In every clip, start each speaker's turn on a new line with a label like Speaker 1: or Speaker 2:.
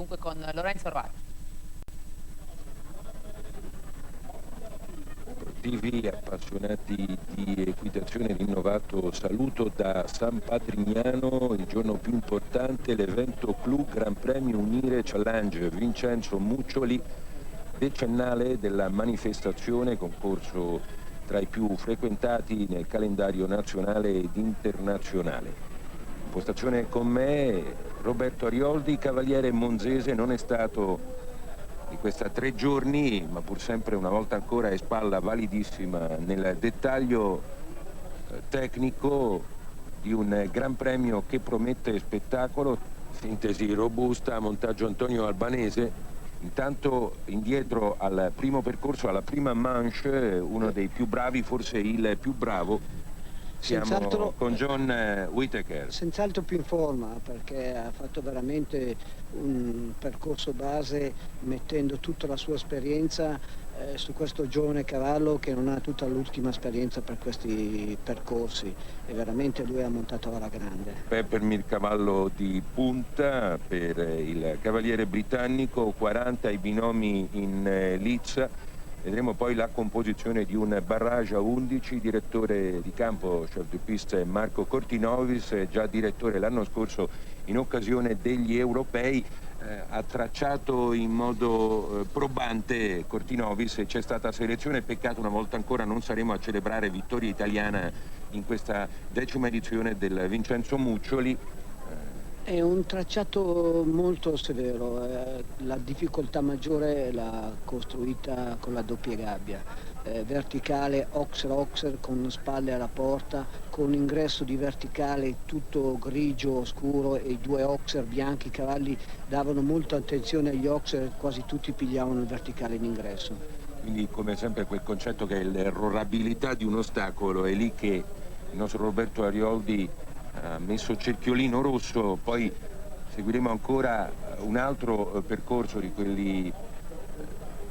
Speaker 1: dunque con Lorenzo Arvati.
Speaker 2: Sportivi appassionati di equitazione, rinnovato saluto da San Patrignano. Il giorno più importante, l'evento Clou Gran Premio Unire Challenge Vincenzo Muccioli, decennale della manifestazione, concorso tra i più frequentati nel calendario nazionale ed internazionale. In postazione con me Roberto Arioldi, cavaliere monzese. Non è stato di questa 3 giorni, ma pur sempre una volta ancora è spalla validissima nel dettaglio tecnico di un Gran Premio che promette spettacolo. Sintesi robusta, montaggio Antonio Albanese. Intanto indietro al primo percorso, alla prima manche, uno dei più bravi, forse il più bravo. Siamo con John Whittaker.
Speaker 3: Senz'altro più in forma, perché ha fatto veramente un percorso base mettendo tutta la sua esperienza su questo giovane cavallo che non ha tutta l'ultima esperienza per questi percorsi, e veramente lui ha montato alla grande.
Speaker 2: Peppermint cavallo di punta per il cavaliere britannico, 40 i binomi in lizza. Vedremo poi la composizione di un barrage a 11, direttore di campo, chef de piste Marco Cortinovis, già direttore l'anno scorso in occasione degli europei. Ha tracciato in modo probante Cortinovis e c'è stata selezione. Peccato una volta ancora non saremo a celebrare vittoria italiana in questa 10ª edizione del Vincenzo Muccioli.
Speaker 3: È un tracciato molto severo, la difficoltà maggiore l'ha costruita con la doppia gabbia, verticale Oxer con spalle alla porta, con ingresso di verticale tutto grigio scuro e i 2 Oxer bianchi. I cavalli davano molta attenzione agli Oxer, quasi tutti pigliavano il verticale in ingresso.
Speaker 2: Quindi, come sempre, quel concetto che è l'errorabilità di un ostacolo è lì che il nostro Roberto Arioldi ha messo cerchiolino rosso. Poi seguiremo ancora un altro percorso di quelli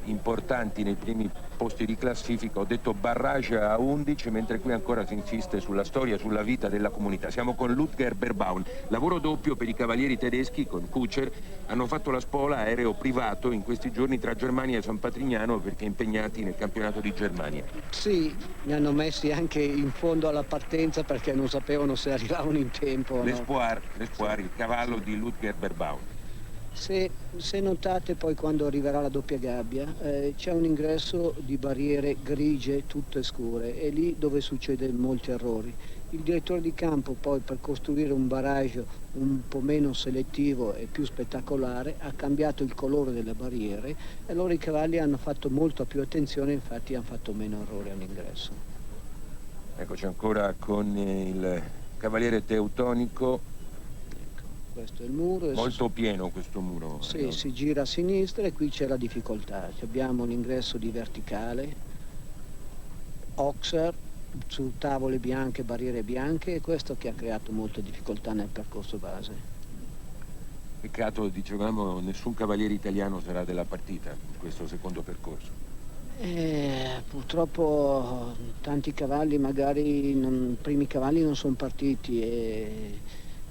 Speaker 2: importanti nei primi posti di classifica. Ho detto barrage a 11, mentre qui ancora si insiste sulla storia, sulla vita della comunità. Siamo con Ludger Berbaum, lavoro doppio per i cavalieri tedeschi con Kutscher. Hanno fatto la spola aereo privato in questi giorni tra Germania e San Patrignano, perché impegnati nel campionato di Germania.
Speaker 3: Sì, li hanno messi anche in fondo alla partenza perché non sapevano se arrivavano in tempo.
Speaker 2: L'Espoir, il cavallo di Ludger Berbaum.
Speaker 3: Se notate poi quando arriverà la doppia gabbia c'è un ingresso di barriere grigie tutte scure, e lì dove succede molti errori. Il direttore di campo poi, per costruire un barrage un po' meno selettivo e più spettacolare, ha cambiato il colore delle barriere, e allora i cavalli hanno fatto molto più attenzione, infatti hanno fatto meno errori all'ingresso.
Speaker 2: Eccoci ancora con il cavaliere teutonico.
Speaker 3: Questo è il muro.
Speaker 2: Molto pieno questo muro.
Speaker 3: Sì, si gira a sinistra e qui c'è la difficoltà. Abbiamo l'ingresso di verticale, Oxer, su tavole bianche, barriere bianche, e questo che ha creato molte difficoltà nel percorso base.
Speaker 2: Peccato, dicevamo, nessun cavaliere italiano sarà della partita in questo secondo percorso.
Speaker 3: Purtroppo tanti cavalli, magari i primi cavalli non sono partiti, e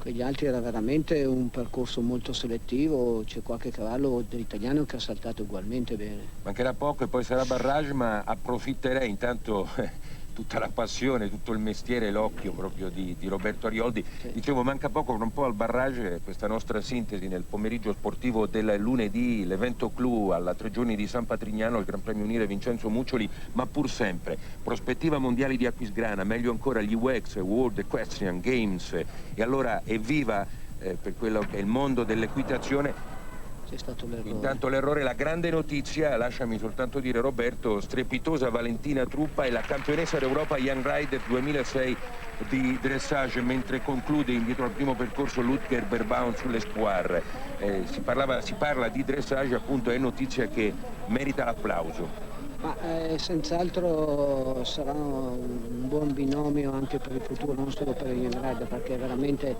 Speaker 3: quegli altri era veramente un percorso molto selettivo. C'è qualche cavallo dell'italiano che ha saltato ugualmente bene.
Speaker 2: Mancherà poco e poi sarà barrage, ma approfitterei intanto tutta la passione, tutto il mestiere, l'occhio proprio di Roberto Arioldi.
Speaker 3: Sì.
Speaker 2: Dicevo, manca poco, un po' al barrage, questa nostra sintesi nel pomeriggio sportivo del lunedì, l'evento Clou alla 3 giorni di San Patrignano, il Gran Premio Unire Vincenzo Muccioli, ma pur sempre prospettiva mondiali di Aquisgrana, meglio ancora gli UX, World Equestrian Games, e allora evviva per quello che è il mondo dell'equitazione.
Speaker 3: C'è stato l'errore.
Speaker 2: Intanto l'errore, la grande notizia, lasciami soltanto dire Roberto, strepitosa Valentina Truppa è la campionessa d'Europa Young Rider 2006 di dressage, mentre conclude indietro al primo percorso Ludger Berbaum sull'Espoir. Si parla di dressage, appunto, è notizia che merita l'applauso.
Speaker 3: Ma senz'altro sarà un buon binomio anche per il futuro, non solo per il Young Rider, perché veramente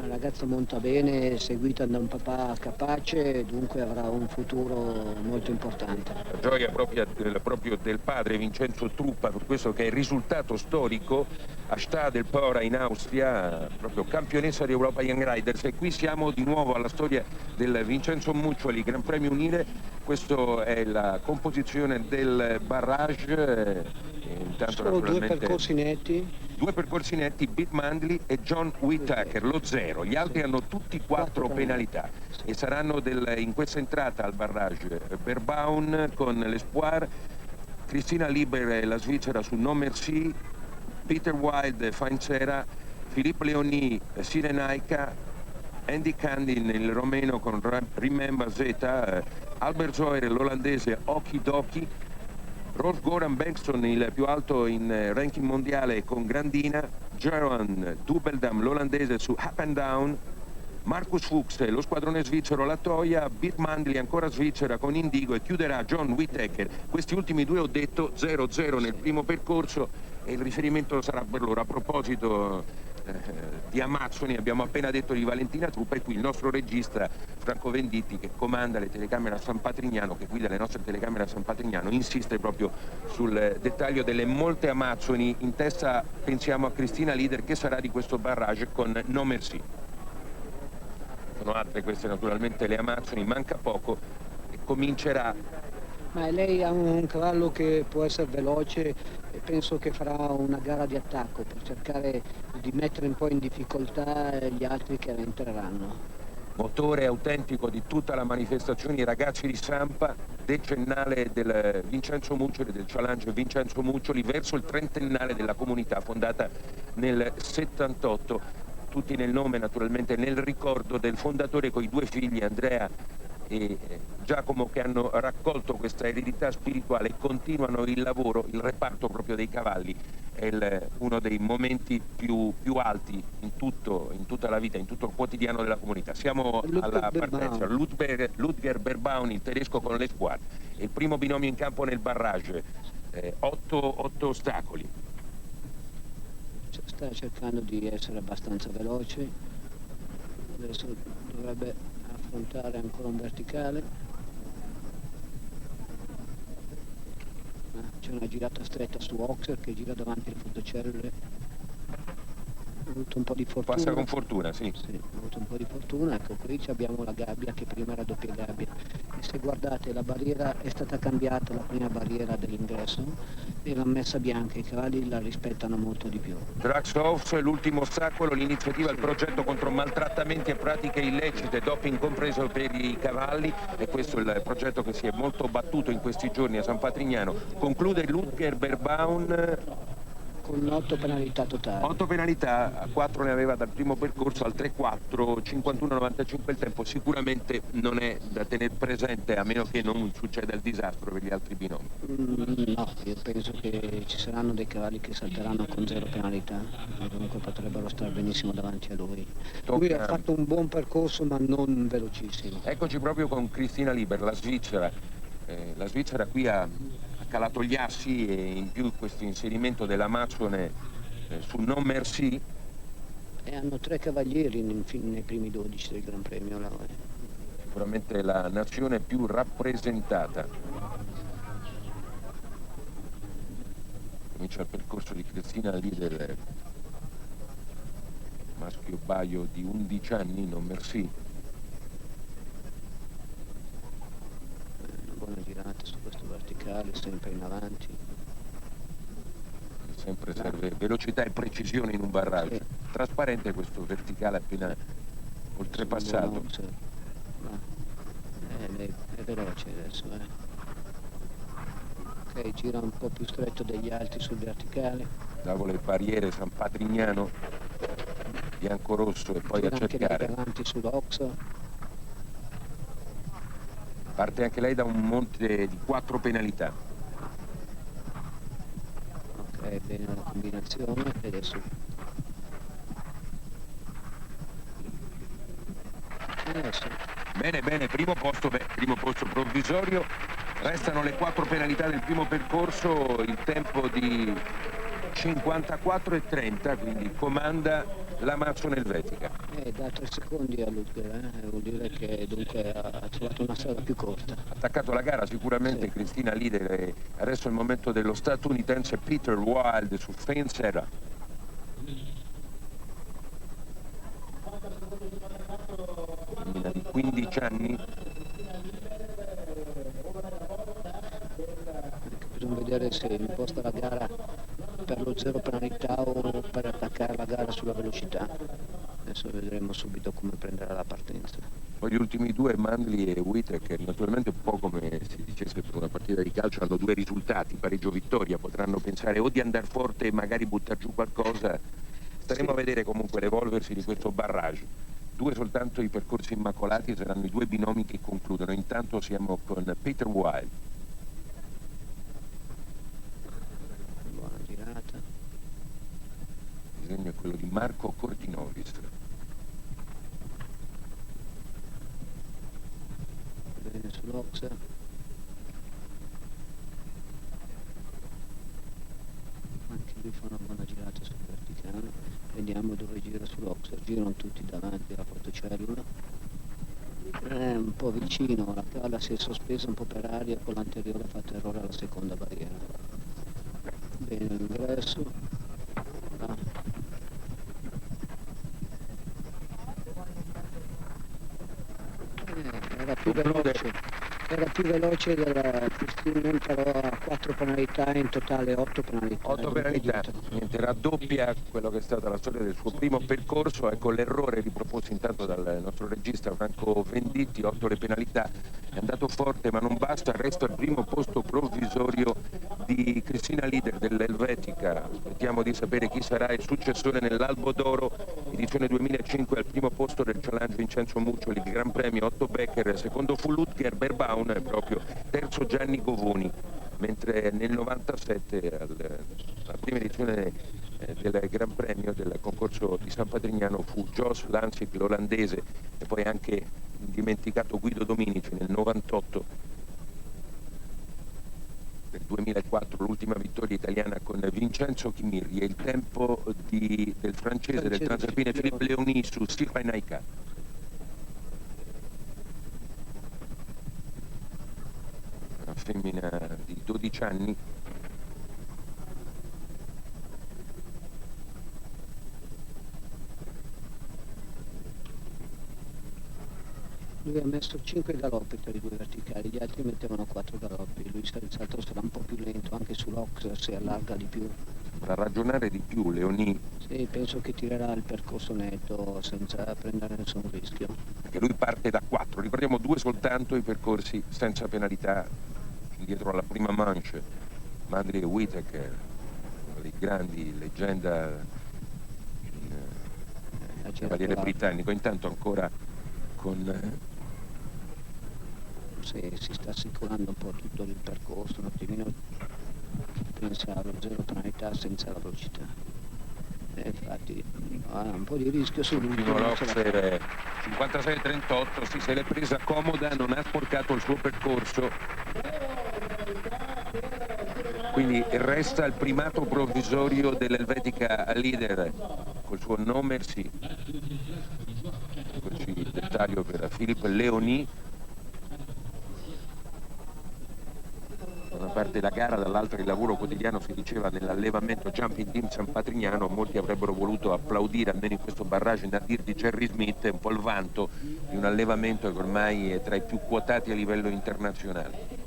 Speaker 3: la ragazza monta bene, seguita da un papà capace, dunque avrà un futuro molto importante.
Speaker 2: La gioia proprio del padre Vincenzo Truppa per questo che è il risultato storico. a Stadelpora in Austria, proprio campionessa di Europa Young Riders. E qui siamo di nuovo alla storia del Vincenzo Muccioli Gran Premio Unire. Questa è la composizione del barrage. Intanto
Speaker 3: Sono due percorsi netti.
Speaker 2: Due percorsi netti, Bit Mandley e John Whittaker, lo 0. Gli altri hanno tutti 4 penalità e saranno in questa entrata al barrage Berbaun con l'Espoir, Cristina Liber, la Svizzera, su No Merci, Peter Wilde, Fainsera, Philippe Leoni, Sirenaika, Andy Candin, il romeno con Remember Z, Albert Zoer, l'olandese, Okie Dokie, Rolf Goran Bengtsson, il più alto in ranking mondiale con Grandina, Jeroen Dubbeldam, l'olandese, su Up and Down, Marcus Fuchs, lo squadrone svizzero, la Toia, Bit Mandley ancora svizzera con Indigo, e chiuderà John Whittaker. Questi ultimi due ho detto 0-0 nel primo percorso e il riferimento sarà per loro. A proposito di Amazzoni, abbiamo appena detto di Valentina Truppa, e qui il nostro regista Franco Venditti, che comanda le telecamere a San Patrignano, che guida le nostre telecamere a San Patrignano, insiste proprio sul dettaglio delle molte Amazzoni. In testa pensiamo a Cristina Lider, che sarà di questo barrage con No Merci. Sono altre queste naturalmente le Amazzoni, manca poco e comincerà.
Speaker 3: Ma lei ha un cavallo che può essere veloce e penso che farà una gara di attacco per cercare di mettere un po' in difficoltà gli altri che entreranno.
Speaker 2: Motore autentico di tutta la manifestazione, i ragazzi di Sampa, decennale del Vincenzo Muccioli, del challenge Vincenzo Muccioli, verso il trentennale della comunità fondata nel 78, tutti nel nome, naturalmente nel ricordo del fondatore con i due figli, Andrea e Giacomo, che hanno raccolto questa eredità spirituale e continuano il lavoro. Il reparto proprio dei cavalli è uno dei momenti più alti in tutta la vita, in tutto il quotidiano della comunità. Siamo alla partenza. Ludger Berbaun, il tedesco, con l'Espoir, il primo binomio in campo nel barrage, 8 ostacoli.
Speaker 3: Sta cercando di essere abbastanza veloce, adesso dovrebbe affrontare ancora un verticale. C'è una girata stretta su Oxer che gira davanti alle fotocellule. Ha avuto un po' di fortuna.
Speaker 2: Passa con fortuna, sì.
Speaker 3: Sì, ha avuto un po' di fortuna. Ecco, qui abbiamo la gabbia, che prima era doppia gabbia. E se guardate, la barriera è stata cambiata, la prima barriera dell'ingresso era messa bianca, i cavalli la rispettano molto di più.
Speaker 2: Draxhoff, l'ultimo ostacolo, l'iniziativa, il progetto contro maltrattamenti e pratiche illecite, doping compreso per i cavalli, e questo è il progetto che si è molto battuto in questi giorni a San Patrignano. Conclude Ludger Berbaun
Speaker 3: con 8 penalità totali.
Speaker 2: 8 penalità, 4 ne aveva dal primo percorso, al 3-4, 51-95 il tempo. Sicuramente non è da tenere presente, a meno che non succeda il disastro per gli altri binomi.
Speaker 3: No, io penso che ci saranno dei cavalli che salteranno con 0 penalità, comunque potrebbero stare benissimo davanti a lui. Lui ha fatto un buon percorso, ma non velocissimo.
Speaker 2: Eccoci proprio con Cristina Liber, la Svizzera. La Svizzera qui ha calato gli assi, e in più questo inserimento dell'Amazzone su No Merci.
Speaker 3: E hanno 3 cavalieri nei primi 12 del Gran Premio.
Speaker 2: Sicuramente la nazione più rappresentata. Comincia il percorso di Cristina Lider, maschio baio di 11 anni, No Merci.
Speaker 3: Buona girata su questo verticale, sempre in avanti.
Speaker 2: Sempre serve velocità e precisione in un barrage. Sì. Trasparente questo verticale appena oltrepassato.
Speaker 3: Lei è veloce adesso. Ok, gira un po' più stretto degli altri sul verticale.
Speaker 2: Davo le barriere San Patrignano, bianco-rosso, e poi
Speaker 3: gira
Speaker 2: a cercare.
Speaker 3: Anche davanti sull'Ox.
Speaker 2: Parte anche lei da un monte di 4 penalità.
Speaker 3: Ok, bene la combinazione, e adesso.
Speaker 2: Bene, primo posto provvisorio. Restano le 4 penalità del primo percorso, il tempo di 54,30, quindi comanda l'Amazzone Elvetica.
Speaker 3: Da 3 secondi a Ludger, vuol dire che dunque ha trovato una strada più corta.
Speaker 2: Ha attaccato la gara sicuramente, sì. Cristina Lider, e adesso è il momento dello statunitense Peter Wilde su Fainsera. 15 anni.
Speaker 3: Bisogna vedere se imposta la gara per lo zero penalità o per attaccare la gara sulla velocità. Adesso vedremo subito come prenderà la partenza.
Speaker 2: Poi gli ultimi due, Mandli e Whittaker, naturalmente un po' come si dicesse per una partita di calcio, hanno due risultati, pareggio-vittoria, potranno pensare o di andare forte e magari buttare giù qualcosa. Staremo a vedere comunque l'evolversi di questo barrage. Due soltanto i percorsi immacolati, saranno i due binomi che concludono. Intanto siamo con Peter Wild.
Speaker 3: Buona girata.
Speaker 2: Il disegno è quello di Marco Cortinovis.
Speaker 3: Bene sull'Ox. Anche lui fa una buona girata sul verticale. Vediamo dove gira sull'Ox. Girano tutti davanti alla portocellula. È un po' vicino, la palla si è sospesa un po' per aria, con l'anteriore ha fatto errore alla seconda barriera. Bene l'ingresso. Era più veloce della Cristina, però ha 4 penalità, in totale 8 penalità.
Speaker 2: 8 penalità, niente, raddoppia quello che è stata la storia del suo primo percorso. Ecco l'errore riproposto intanto dal nostro regista Franco Venditti. 8 le penalità, è andato forte ma non basta, resta il primo posto provvisorio di Cristina Lider dell'Helvetica. Aspettiamo di sapere chi sarà il successore nell'Albo d'Oro edizione 2005. Al primo posto del Challenge Vincenzo Muccioli, il Gran Premio Otto Becker, secondo fu Lutger Berbaum, proprio terzo Gianni Govoni, mentre nel 97 alla prima edizione del Gran Premio del concorso di San Patrignano fu Jos Lansing, l'olandese, e poi anche indimenticato Guido Dominici nel 98. Nel 2004 l'ultima vittoria italiana con Vincenzo Chimirri e il tempo del francese del Transalpine Philippe Leoni su Sylvain Naika. Una femmina di 12 anni.
Speaker 3: Lui ha messo 5 galoppi per i due verticali, gli altri mettevano 4 galoppi. Lui senz'altro sarà un po' più lento, anche sull'Ox si allarga di più.
Speaker 2: Da ragionare di più, Leoni.
Speaker 3: Sì, penso che tirerà il percorso netto senza prendere nessun rischio.
Speaker 2: Perché lui parte da 4, ricordiamo 2 soltanto i percorsi senza penalità dietro alla prima manche. Mandli e Whittaker, uno dei grandi, leggenda cavaliere britannico. Intanto ancora con...
Speaker 3: Sì, si sta assicurando un po' tutto il percorso, un attimino pensa allo zero penalità senza la velocità. Infatti ha un po' di rischio sull'ultimo.
Speaker 2: L'Oxer 56-38, sì, se l'è presa comoda, non ha sporcato il suo percorso, quindi resta il primato provvisorio dell'Helvetica Leader col suo No Merci. Eccoci il dettaglio per Philippe Leoni. Da una parte la gara, dall'altra il lavoro quotidiano, si diceva, nell'allevamento Jumping Team San Patrignano. Molti avrebbero voluto applaudire, almeno in questo barrage, Nadir di Jerry Smith, un po' il vanto di un allevamento che ormai è tra i più quotati a livello internazionale.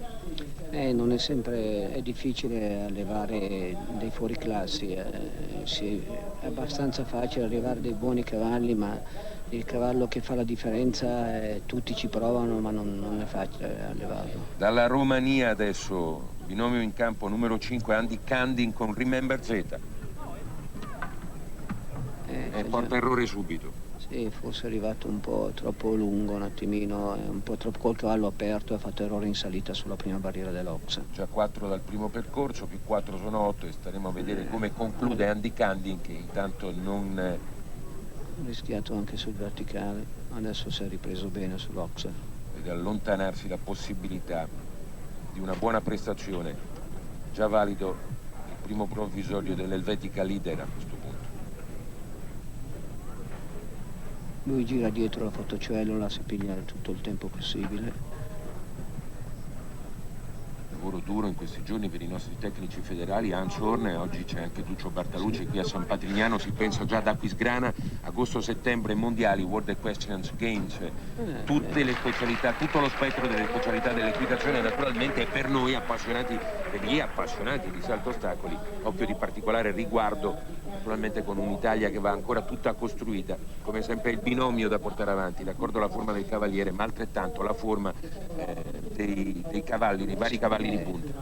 Speaker 3: Non è sempre, è difficile allevare dei fuoriclassi, è abbastanza facile arrivare dei buoni cavalli, ma il cavallo che fa la differenza tutti ci provano, ma non è facile allevarlo.
Speaker 2: Dalla Romania adesso, binomio in campo numero 5, Andy Candin con Remember Z. Porta errore subito.
Speaker 3: Sì, forse è arrivato un po' troppo lungo, un attimino, un po' troppo col cavallo aperto, ha fatto errore in salita sulla prima barriera dell'Ox.
Speaker 2: Già 4 dal primo percorso, più 4 sono 8, e staremo a vedere come conclude Andy Candin, che intanto non...
Speaker 3: Ha rischiato anche sul verticale, adesso si è ripreso bene sull'Ox.
Speaker 2: Vede allontanarsi la possibilità di una buona prestazione. Già valido il primo provvisorio dell'Helvetica Leader a questo punto.
Speaker 3: Lui gira dietro la fotocellula, si piglia tutto il tempo possibile.
Speaker 2: lavoro duro in questi giorni per i nostri tecnici federali, Hans Horn, e oggi c'è anche Duccio Bartalucci qui a San Patrignano. Si pensa già ad Aquisgrana, agosto-settembre, mondiali, World Equestrian Games, tutte le specialità, tutto lo spettro delle specialità dell'equitazione, naturalmente, e per noi appassionati, per gli appassionati di salto ostacoli, occhio di particolare riguardo, naturalmente con un'Italia che va ancora tutta costruita, come sempre il binomio da portare avanti, d'accordo, la forma del cavaliere, ma altrettanto la forma dei cavalli, dei vari cavalli di punta.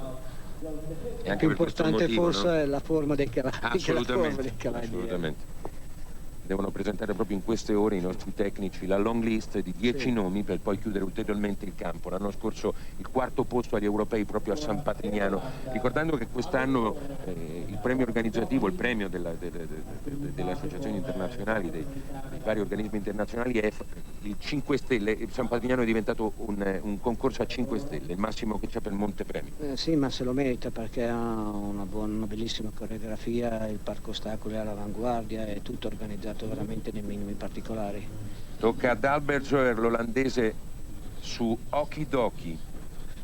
Speaker 2: E anche
Speaker 3: più
Speaker 2: per questo
Speaker 3: importante
Speaker 2: motivo,
Speaker 3: forse
Speaker 2: no?
Speaker 3: è la forma dei cavalli che la forma dei cavalieri.
Speaker 2: Assolutamente. Devono presentare proprio in queste ore i nostri tecnici la long list di 10 nomi per poi chiudere ulteriormente il campo. L'anno scorso il quarto posto agli europei proprio a San Patrignano, ricordando che quest'anno il premio organizzativo, il premio delle associazioni internazionali, dei vari organismi internazionali è il 5 Stelle. San Patrignano è diventato un concorso a 5 Stelle, il massimo che c'è per Montepremi.
Speaker 3: Sì, ma se lo merita perché ha una bellissima coreografia, il parco ostacoli è all'avanguardia, è tutto organizzato veramente nei minimi particolari.
Speaker 2: Tocca ad Albertzoer, l'olandese, su Okidoki.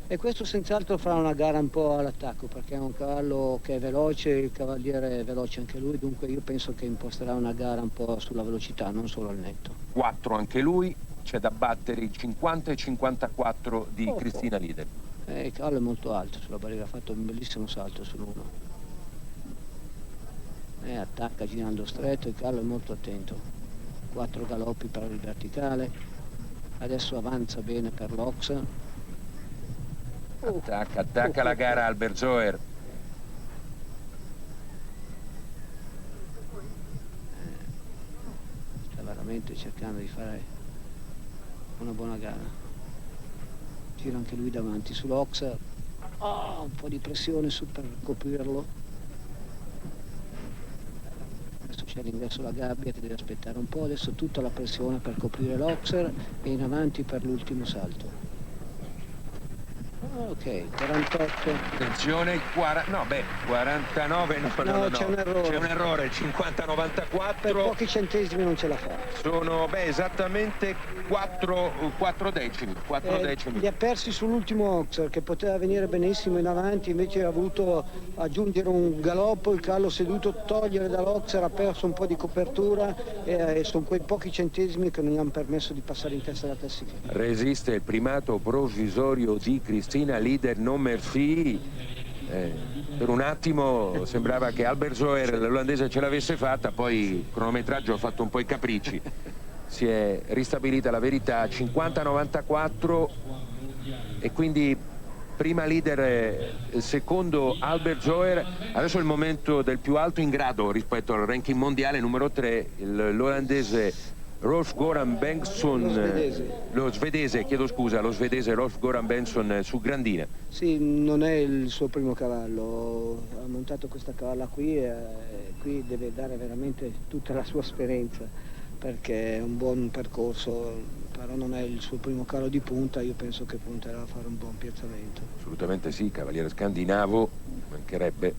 Speaker 3: E questo senz'altro farà una gara un po' all'attacco perché è un cavallo che è veloce, il cavaliere è veloce anche lui, dunque io penso che imposterà una gara un po' sulla velocità, non solo al netto.
Speaker 2: 4 anche lui, c'è da battere i 50 e 54 di Cristina Lieder.
Speaker 3: Il cavallo è molto alto sulla barriera, ha fatto un bellissimo salto sull'1. Attacca girando stretto, il cavallo è molto attento. 4 galoppi per il verticale, adesso avanza bene per l'Ox.
Speaker 2: Attacca la gara Albertzoer.
Speaker 3: Sta veramente cercando di fare una buona gara. Gira anche lui davanti sull'Ox. Un po' di pressione su per coprirlo. Adesso c'è l'ingresso alla gabbia che deve aspettare un po', adesso tutta la pressione per coprire l'Oxer e in avanti per l'ultimo salto. Ok, 48.
Speaker 2: Attenzione, 49, no,
Speaker 3: c'è un errore.
Speaker 2: C'è un errore, 50-94.
Speaker 3: Per pochi centesimi non ce la fa.
Speaker 2: Sono, esattamente 4 decimi.
Speaker 3: Li ha persi sull'ultimo Oxer che poteva venire benissimo in avanti, invece ha voluto aggiungere un galoppo, il cavallo seduto, togliere dall'Oxer, ha perso un po' di copertura e sono quei pochi centesimi che non gli hanno permesso di passare in testa alla classifica.
Speaker 2: Resiste il primato provvisorio di Cristina Lieder, non Murphy. Per un attimo sembrava che Albertzoer, l'olandese, ce l'avesse fatta, poi il cronometraggio ha fatto un po' i capricci. Si è ristabilita la verità, 50-94, e quindi prima Lieder, secondo Albertzoer. Adesso è il momento del più alto in grado rispetto al ranking mondiale, numero 3, l'olandese Rolf Goran Bengtsson, lo svedese Rolf Goran Bengtsson su Grandina.
Speaker 3: Sì, non è il suo primo cavallo, ha montato questa cavalla qui e qui deve dare veramente tutta la sua esperienza perché è un buon percorso, però non è il suo primo cavallo di punta, io penso che punterà a fare un buon piazzamento.
Speaker 2: Assolutamente sì, cavaliere scandinavo, mancherebbe.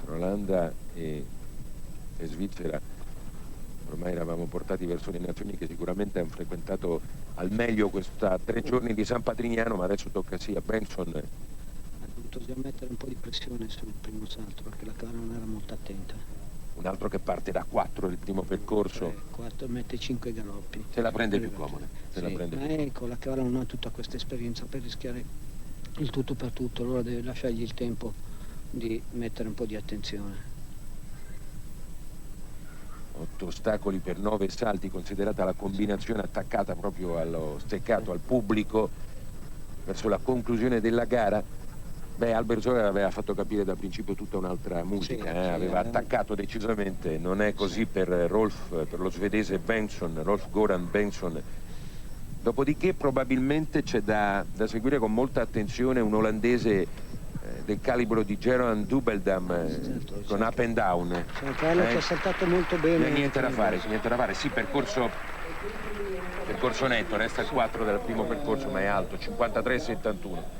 Speaker 2: Tra Olanda e Svizzera ormai eravamo portati verso le nazioni che sicuramente hanno frequentato al meglio questa 3 giorni di San Patrignano, ma adesso tocca sì a Bengtsson.
Speaker 3: Ha dovuto già mettere un po' di pressione sul primo salto perché la cavalla non era molto attenta.
Speaker 2: Un altro che parte da 4 il primo percorso.
Speaker 3: 4 mette 5 galoppi.
Speaker 2: Se la prende più comoda.
Speaker 3: Ma ecco, la cavalla non ha tutta questa esperienza per rischiare il tutto per tutto, allora deve lasciargli il tempo di mettere un po' di attenzione.
Speaker 2: 8 ostacoli per 9 salti, considerata la combinazione attaccata proprio allo steccato, al pubblico, verso la conclusione della gara. Albertzoer aveva fatto capire dal principio tutta un'altra musica, aveva attaccato decisamente, non è così per lo svedese Bengtsson, Rolf Goran Bengtsson. Dopodiché probabilmente c'è da seguire con molta attenzione un olandese del calibro di Jeroen Dubbeldam, con up and down.
Speaker 3: C'è un cavallo che ha saltato molto bene.
Speaker 2: Niente da fare, sì, percorso netto, resta il 4 del primo percorso, ma è alto, 53-71.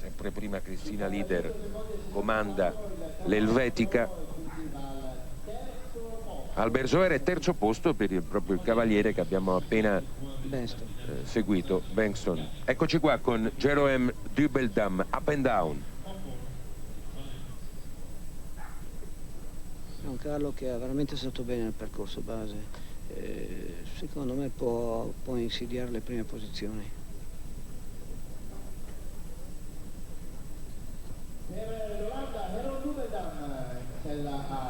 Speaker 2: Sempre prima Cristina Lieder comanda l'elvetica. Albert Zoer è terzo posto per proprio il cavaliere che abbiamo appena seguito, Bengtsson. Eccoci qua con Jeroen Dubbeldam, Up and Down.
Speaker 3: È un cavallo che ha veramente stato bene nel percorso base, secondo me può insidiare le prime posizioni.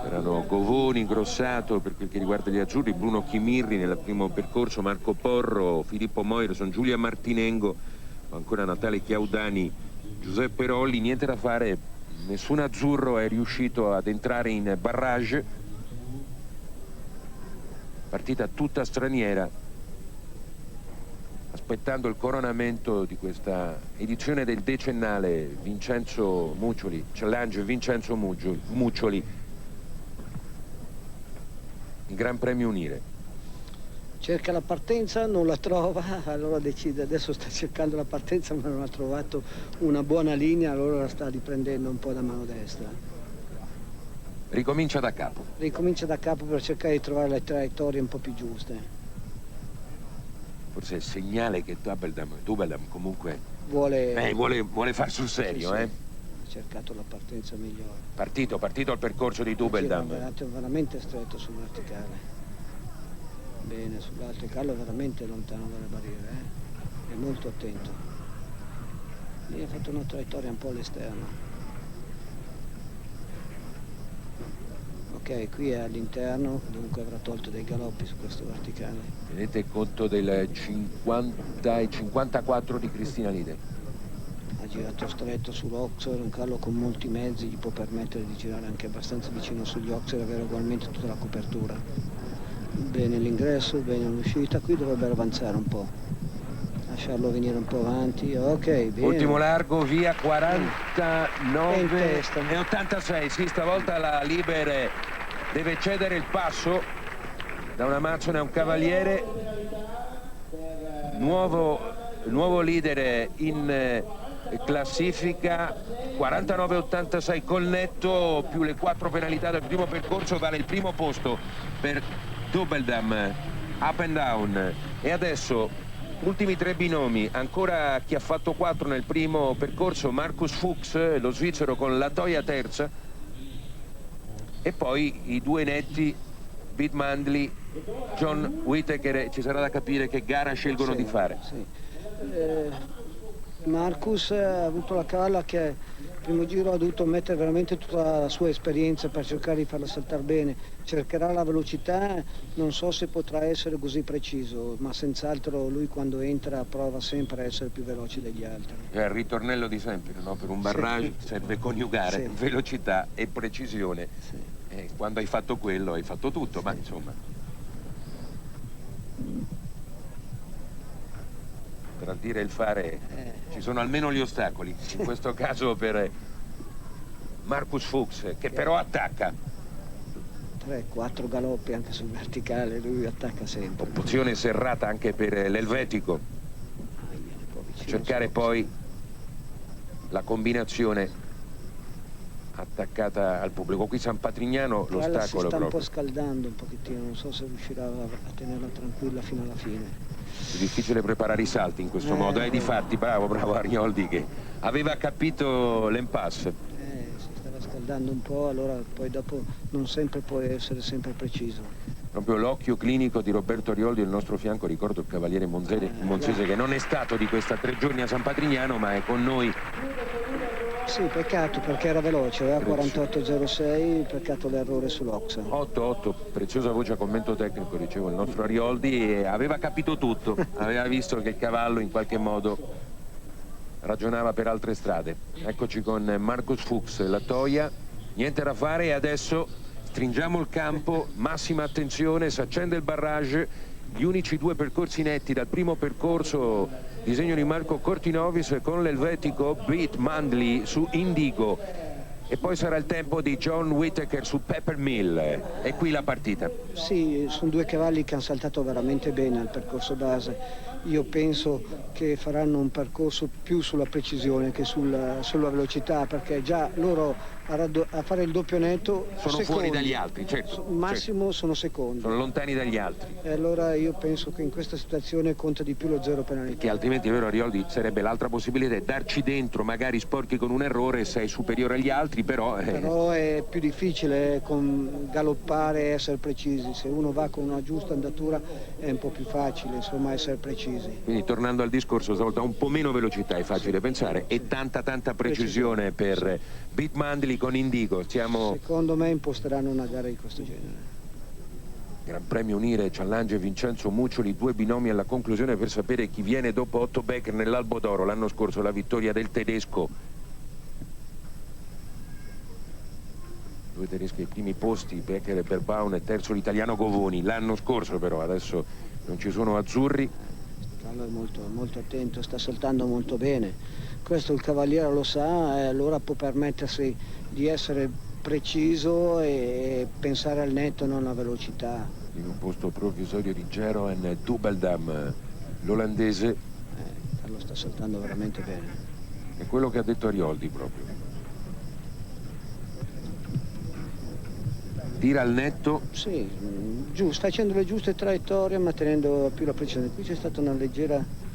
Speaker 2: Erano Govoni, Grossato per quel che riguarda gli azzurri, Bruno Chimirri nel primo percorso, Marco Porro, Filippo Moirson, Giulia Martinengo, ancora Natale Chiaudani, Giuseppe Rolli. Niente da fare, nessun azzurro è riuscito ad entrare in barrage, partita tutta straniera, aspettando il coronamento di questa edizione del decennale Vincenzo Muccioli, Challenge Vincenzo Muccioli, il Gran Premio Unire.
Speaker 3: Cerca la partenza, non la trova, allora decide, adesso sta cercando la partenza ma non ha trovato una buona linea, allora la sta riprendendo un po' da mano destra.
Speaker 2: Ricomincia da capo.
Speaker 3: Ricomincia da capo per cercare di trovare le traiettorie un po' più giuste.
Speaker 2: Forse è il segnale che Dubbeldam comunque vuole far sul serio,
Speaker 3: sì. Ha cercato la partenza migliore.
Speaker 2: Partito il percorso di Dubbeldam.
Speaker 3: È veramente stretto sul verticale. Bene, sull'altro cavallo è veramente lontano dalle barriere, è molto attento. Lì ha fatto una traiettoria un po' all'esterno. Ok, qui è all'interno, dunque avrà tolto dei galoppi su questo verticale.
Speaker 2: Tenete conto del 50 e 54 di Cristina Lide.
Speaker 3: Ha girato stretto sull'Oxer, un cavallo con molti mezzi, gli può permettere di girare anche abbastanza vicino sugli Oxer e avere ugualmente tutta la copertura. Bene l'ingresso, bene l'uscita, qui dovrebbero avanzare un po', lasciarlo venire un po' avanti, ok, bene.
Speaker 2: Ultimo largo, via 49 e 86, sì, stavolta la Liber deve cedere il passo da una Amazzone a un cavaliere. Nuovo leader in classifica, 49-86 col netto più le 4 penalità del primo percorso, vale il primo posto per Dubbeldam, Up and Down. E adesso ultimi 3 binomi, ancora chi ha fatto 4 nel primo percorso, Marcus Fuchs, lo svizzero con la Toia terza, e poi i 2 netti, Beat Mandley, John Whittaker. Ci sarà da capire che gara scelgono di fare.
Speaker 3: Marcus ha avuto la cavalla che il primo giro ha dovuto mettere veramente tutta la sua esperienza per cercare di farla saltare bene. Cercherà la velocità, non so se potrà essere così preciso, ma senz'altro lui quando entra prova sempre a essere più veloce degli altri.
Speaker 2: È il ritornello di sempre, no? Per un barrage serve coniugare velocità e precisione. Quando hai fatto quello hai fatto tutto, ma insomma. Tra il dire e il fare ci sono almeno gli ostacoli, in questo caso per Marcus Fuchs, che però attacca.
Speaker 3: 3-4 galoppi anche sul verticale, lui attacca sempre.
Speaker 2: Opzione serrata anche per l'Elvetico, cercare poi la combinazione attaccata al pubblico. Qui San Patrignano l'ostacolo
Speaker 3: si sta
Speaker 2: proprio.
Speaker 3: Un po' scaldando un pochettino, non so se riuscirà a tenerla tranquilla fino alla fine.
Speaker 2: È difficile preparare i salti in questo modo, difatti bravo Arioldi che aveva capito l'impasse.
Speaker 3: Si stava scaldando un po', allora poi dopo non sempre può essere sempre preciso.
Speaker 2: Proprio l'occhio clinico di Roberto Arioldi al nostro fianco, ricordo il cavaliere Monzese che non è stato di questa 3 giorni a San Patrignano ma è con noi.
Speaker 3: Sì, peccato perché era veloce, aveva 48.06, peccato l'errore sull'Oxa.
Speaker 2: 8, preziosa voce a commento tecnico, dicevo il nostro Arioldi, e aveva capito tutto, aveva visto che il cavallo in qualche modo ragionava per altre strade. Eccoci con Marcus Fuchs, la Toia, niente da fare e adesso stringiamo il campo, massima attenzione, si accende il barrage, gli unici 2 percorsi netti dal primo percorso, disegno di Marco Cortinovis con l'Elvetico Beat Mandley su Indigo. e poi sarà il tempo di John Whittaker su Peppermill. E qui la partita.
Speaker 3: Sì, sono due cavalli che hanno saltato veramente bene al percorso base. Io penso che faranno un percorso più sulla precisione che sulla velocità, perché già loro a fare il doppio netto
Speaker 2: sono
Speaker 3: secondi.
Speaker 2: Fuori dagli altri, certo.
Speaker 3: Massimo
Speaker 2: certo.
Speaker 3: sono secondi.
Speaker 2: Sono lontani dagli altri.
Speaker 3: E allora io penso che in questa situazione conta di più lo zero penalità.
Speaker 2: Che altrimenti, è vero Arioldi, sarebbe l'altra possibilità, darci dentro, magari sporchi con un errore, sei superiore agli altri, però...
Speaker 3: Però è più difficile galoppare e essere precisi. Se uno va con una giusta andatura è un po' più facile, insomma, essere precisi.
Speaker 2: Quindi tornando al discorso, stavolta un po' meno velocità, è facile pensare, e tanta precisione per Beat Mandley con Indigo.
Speaker 3: Secondo me imposteranno una gara di questo genere.
Speaker 2: Gran Premio Unire, Challenge Vincenzo Muccioli, due binomi alla conclusione per sapere chi viene dopo Otto Becker nell'Albo d'Oro. L'anno scorso la vittoria del tedesco, due tedeschi ai primi posti, Becker e Berbaum, e terzo l'italiano Govoni. L'anno scorso però, adesso non ci sono azzurri.
Speaker 3: Carlo è molto attento, sta saltando molto bene. Questo il cavaliere lo sa e allora può permettersi di essere preciso e pensare al netto, non alla velocità.
Speaker 2: In un posto provvisorio di Jeroen Dubeldam, l'olandese.
Speaker 3: Carlo sta saltando veramente bene.
Speaker 2: È quello che ha detto Arioldi proprio. Tira al netto.
Speaker 3: Sì, sta facendo le giuste traiettorie ma tenendo più la precisione. Qui c'è stata una leggera...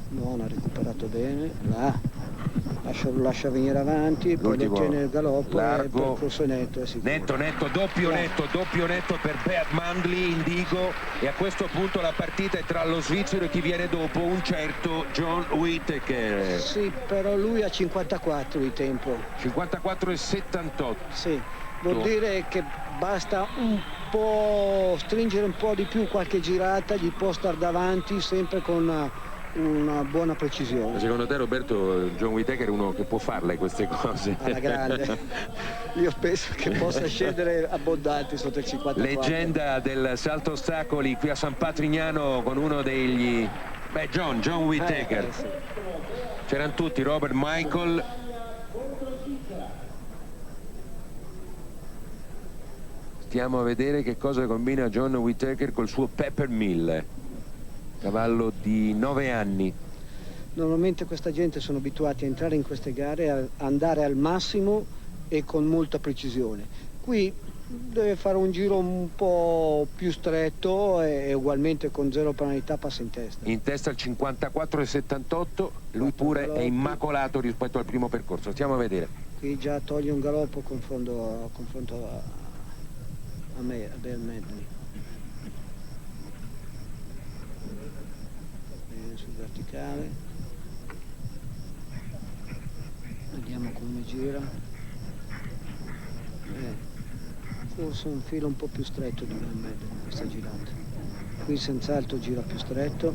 Speaker 3: buona, ha recuperato bene. Là, lascia venire avanti, poi lo tiene il galoppo
Speaker 2: largo,
Speaker 3: e il percorso netto è sicuro.
Speaker 2: Netto, doppio netto per Beat Mandley, Indigo, e a questo punto la partita è tra lo svizzero e chi viene dopo, un certo John Whittaker.
Speaker 3: Sì, però lui ha 54 di tempo.
Speaker 2: 54,78.
Speaker 3: Sì. Vuol dire che basta un po' stringere un po' di più qualche girata, gli può star davanti sempre con una buona precisione.
Speaker 2: Secondo te, Roberto, John Whittaker è uno che può farle queste cose?
Speaker 3: Alla grande. Io penso che possa scendere abbondanti sotto il 54.
Speaker 2: Leggenda del salto ostacoli qui a San Patrignano con uno degli... John Whittaker.
Speaker 3: Sì.
Speaker 2: C'erano tutti, Robert Michael. Stiamo a vedere che cosa combina John Whittaker col suo Peppermill, cavallo di 9 anni.
Speaker 3: Normalmente questa gente sono abituati a entrare in queste gare, a andare al massimo e con molta precisione. Qui deve fare un giro un po' più stretto e ugualmente con zero penalità passa in testa.
Speaker 2: In testa al 54,78, lui pure è immacolato rispetto al primo percorso. Stiamo a vedere.
Speaker 3: Qui già toglie un galoppo confronto a Beat Mandley. Sul verticale, vediamo come gira. Forse un filo un po' più stretto di Beat Mandley in questa girata. Qui senz'altro gira più stretto.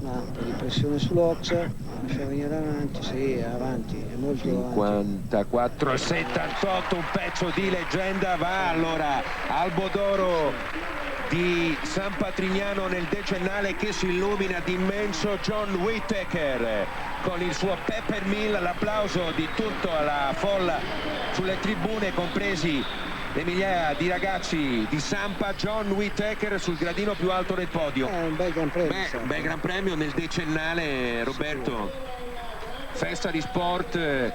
Speaker 3: Un po' di pressione sull'Ox, lascia venire avanti, sì, avanti, è molto
Speaker 2: 54,78, un pezzo di leggenda. Va allora Albo d'Oro di San Patrignano nel decennale che si illumina d'immenso. John Whittaker con il suo Peppermill, l'applauso di tutta la folla sulle tribune, compresi le migliaia di ragazzi di Sampa. John Whittaker sul gradino più alto del podio.
Speaker 3: È un bel gran premio.
Speaker 2: Un bel gran premio nel decennale, Roberto. Festa di sport.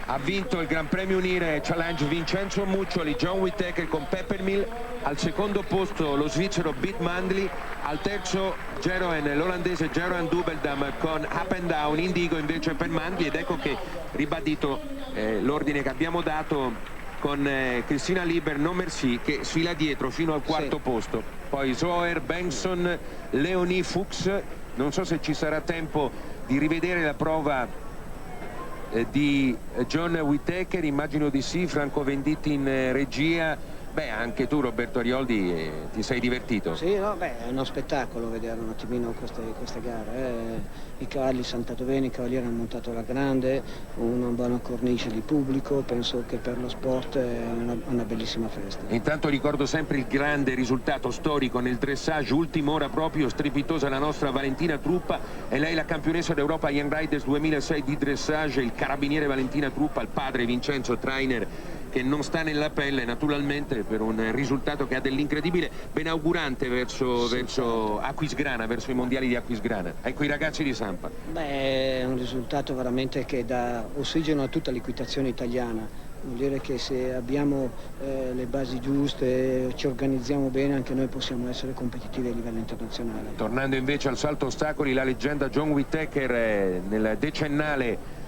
Speaker 2: Ha vinto il Gran Premio Unire Challenge Vincenzo Muccioli, John Whittaker con Peppermill. Al secondo posto lo svizzero Beat Mandley, al terzo l'olandese Jeroen Dubeldam con Up and Down, Indigo invece per Mandley. Ed ecco che ribadito l'ordine che abbiamo dato con Cristina Lieber, Non Merci, che sfila dietro fino al quarto posto. Poi Zoer, Benson, Leonie Fuchs. Non so se ci sarà tempo di rivedere la prova di John Whittaker, immagino di sì. Franco Venditti in regia Beh, anche tu Roberto Arioldi ti sei divertito?
Speaker 3: Sì, no, beh, è uno spettacolo vedere un attimino queste gare. I cavalli sono andati bene, i cavalieri hanno montato alla grande, una buona cornice di pubblico, penso che per lo sport è una bellissima festa.
Speaker 2: Intanto ricordo sempre il grande risultato storico nel dressage, ultima ora proprio, strepitosa la nostra Valentina Truppa, e lei la campionessa d'Europa Young Riders 2006 di dressage, il carabiniere Valentina Truppa, il padre Vincenzo Trainer, che non sta nella pelle naturalmente per un risultato che ha dell'incredibile, benaugurante verso Aquisgrana, verso i mondiali di Aquisgrana. Ecco i ragazzi di Sampa.
Speaker 3: Beh, è un risultato veramente che dà ossigeno a tutta l'equitazione italiana. Vuol dire che se abbiamo le basi giuste, ci organizziamo bene, anche noi possiamo essere competitivi a livello internazionale.
Speaker 2: Tornando invece al salto ostacoli, la leggenda John Whittaker nel decennale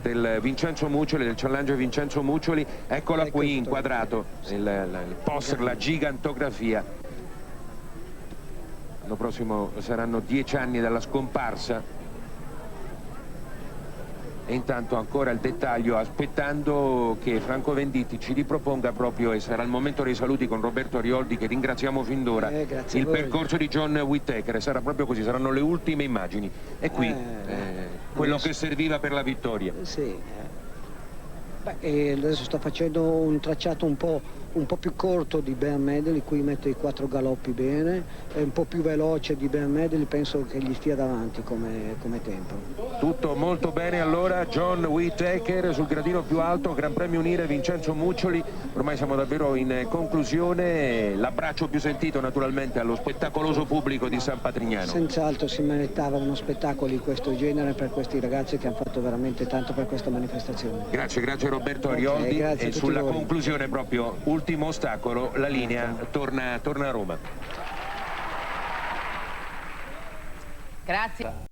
Speaker 2: del Vincenzo Muccioli, del Challenger Vincenzo Muccioli, eccola
Speaker 3: Ecco
Speaker 2: qui inquadrato, il poster, la gigantografia. L'anno prossimo saranno 10 anni dalla scomparsa. E intanto ancora il dettaglio, aspettando che Franco Venditti ci riproponga proprio, e sarà il momento dei saluti con Roberto Arioldi, che ringraziamo fin d'ora, il percorso di John Whittaker. Sarà proprio così, saranno le ultime immagini. E qui quello che serviva per la vittoria.
Speaker 3: Sì. Beh, adesso sta facendo un tracciato un po' più corto di Ben Medley, qui mette i 4 galoppi bene, è un po' più veloce di Ben Medley, penso che gli stia davanti come tempo.
Speaker 2: Tutto molto bene allora. John Whittaker sul gradino più alto, Gran Premio Unire Vincenzo Muccioli. Ormai siamo davvero in conclusione, l'abbraccio più sentito naturalmente allo spettacoloso pubblico di San Patrignano.
Speaker 3: Senz'altro si meritava uno spettacolo di questo genere per questi ragazzi che hanno fatto veramente tanto per questa manifestazione.
Speaker 2: Grazie Roberto Arioldi.
Speaker 3: Grazie
Speaker 2: e sulla
Speaker 3: voi.
Speaker 2: conclusione proprio, ultimo ostacolo, la linea torna a Roma.
Speaker 1: Grazie.